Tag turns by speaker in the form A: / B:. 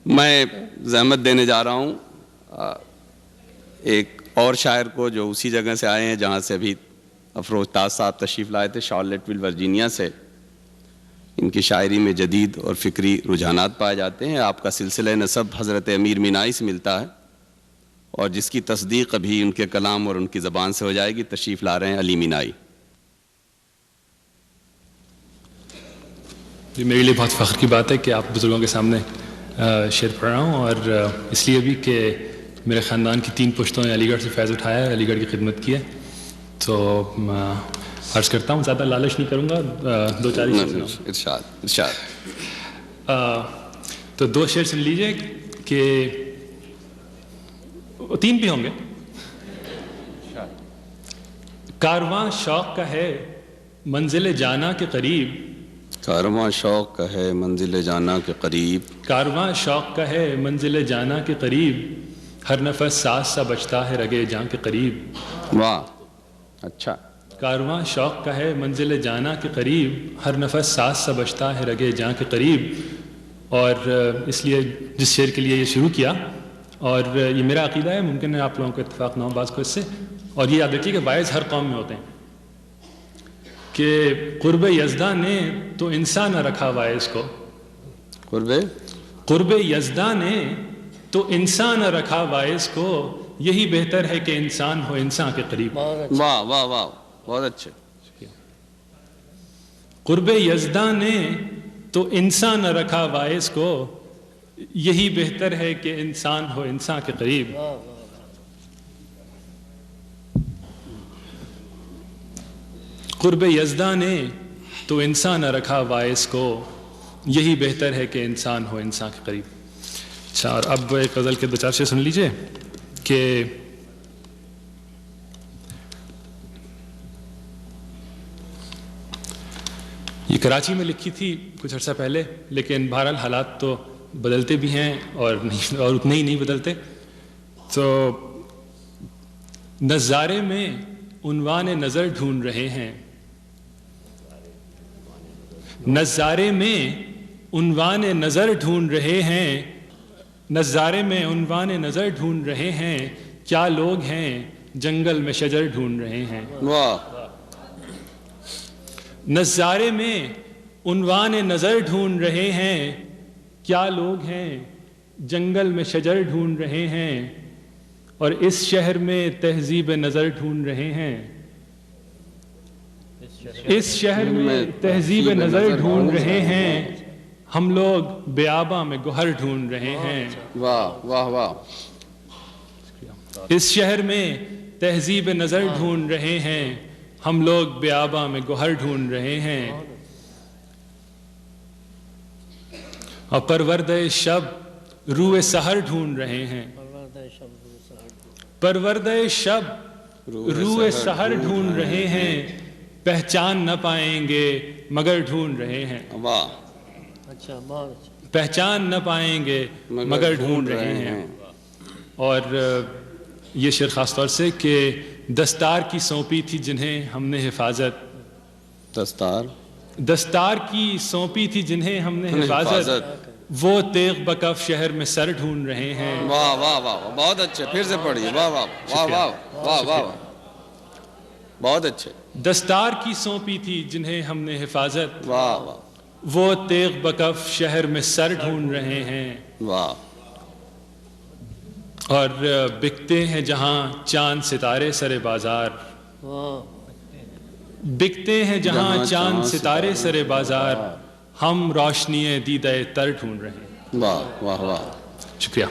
A: میں زحمت دینے جا رہا ہوں ایک اور شاعر کو جو اسی جگہ سے آئے ہیں جہاں سے ابھی افروز تاج صاحب تشریف لائے تھے، شارلٹ ویل ورجینیا سے۔ ان کی شاعری میں جدید اور فکری رجحانات پائے جاتے ہیں۔ آپ کا سلسلہ نسب حضرت امیر مینائی سے ملتا ہے اور جس کی تصدیق ابھی ان کے کلام اور ان کی زبان سے ہو جائے گی۔ تشریف لا رہے ہیں علی مینائی۔
B: میرے لیے بہت فخر کی بات ہے کہ آپ بزرگوں کے سامنے شعر پڑھ رہا ہوں، اور اس لیے بھی کہ میرے خاندان کی 3 پشتوں نے علی گڑھ سے فیض اٹھایا ہے، علی گڑھ کی خدمت کی ہے۔ تو عرض کرتا ہوں، زیادہ لالچ نہیں کروں گا، 2-4
A: ارشاد۔
B: تو 2 شعر سن لیجئے کہ 3 بھی ہوں گے۔ کارواں شوق کا ہے منزل جانا کے قریب،
A: کارواں شوق کا ہے منزل جانا کے قریب،
B: کارواں شوق کا ہے منزل جانا کے قریب، ہر نفس ساز سا بجتا ہے رگے جاں کے قریب۔
A: واہ، اچھا۔
B: کارواں شوق کا ہے منزل جانا کے قریب، ہر نفس ساز سا بجتا ہے رگے جاں کے قریب۔ اور اس لیے جس شعر کے لیے یہ شروع کیا، اور یہ میرا عقیدہ ہے، ممکن ہے آپ لوگوں کو اتفاق نہ ہو بعض کو اس سے، اور یہ یاد رکھیے کہ باعث ہر قوم میں ہوتے ہیں، کہ قرب یزداں نے تو انسان نہ رکھا واعظ کو، قرب یزداں نے تو انسان نہ رکھا واعظ کو، یہی بہتر ہے کہ انسان ہو انسان کے قریب۔
A: واہ واہ واہ، بہت اچھے۔
B: قرب یزداں نے تو انسان نہ رکھا واعظ کو، یہی بہتر ہے کہ انسان ہو انسان کے قریب۔ قرب یزداں نے تو انسان نہ رکھا واعظ کو، یہی بہتر ہے کہ انسان ہو انسان کے قریب۔ اچھا، اور اب ایک غزل کے 2-4 شعر سن لیجئے کہ یہ کراچی میں لکھی تھی کچھ عرصہ پہلے، لیکن بہرحال حالات تو بدلتے بھی ہیں اور اتنے ہی نہیں بدلتے۔ تو نظارے میں عنوان نظر ڈھونڈ رہے ہیں، نظارے میں عنوان نظر ڈھونڈ رہے ہیں، نظارے میں عنوان نظر ڈھونڈ رہے ہیں، کیا لوگ ہیں جنگل میں شجر ڈھونڈ رہے ہیں۔ نظارے میں عنوان نظر ڈھونڈ رہے ہیں، کیا لوگ ہیں جنگل میں شجر ڈھونڈ رہے ہیں، اور اس شہر میں تہذیب نظر ڈھونڈ رہے ہیں، اس شہر میں تہذیب نظر ڈھونڈ رہے ہیں، ہم لوگ بیاباں میں گوہر ڈھونڈ رہے ہیں۔
A: واہ واہ واہ۔
B: اس شہر میں تہذیب نظر ڈھونڈ رہے ہیں، ہم لوگ بیاباں میں گوہر ڈھونڈ رہے ہیں، اور پروردہ شب روح سحر ڈھونڈ رہے ہیں، پروردہ شب روح سحر ڈھونڈ رہے ہیں، پہچان نہ پائیں گے مگر ڈھونڈ رہے ہیں، پہچان نہ پائیں گے مگر ڈھونڈ رہے ہیں۔ اور یہ شعر خاص طور سے کہ دستار کی سونپی تھی جنہیں ہم نے حفاظت، دستار کی سونپی تھی جنہیں ہم نے حفاظت، وہ تیغ بکف شہر میں سر ڈھونڈ رہے ہیں۔
A: واہ واہ واہ، بہت اچھے، پھر سے پڑھیے۔ واہ واہ واہ واہ واہ واہ، بہت اچھے۔
B: دستار کی سونپی تھی جنہیں ہم نے حفاظت،
A: واہ واہ،
B: وہ تیغ بکف شہر میں سر ڈھونڈ رہے ہیں،
A: واہ۔
B: اور بکتے ہیں جہاں چاند ستارے سر بازار، بکتے ہیں جہاں چاند ستارے سر بازار، ہم روشنی دیدہ تر ڈھونڈ رہے ہیں۔
A: واہ واہ واہ،
B: شکریہ۔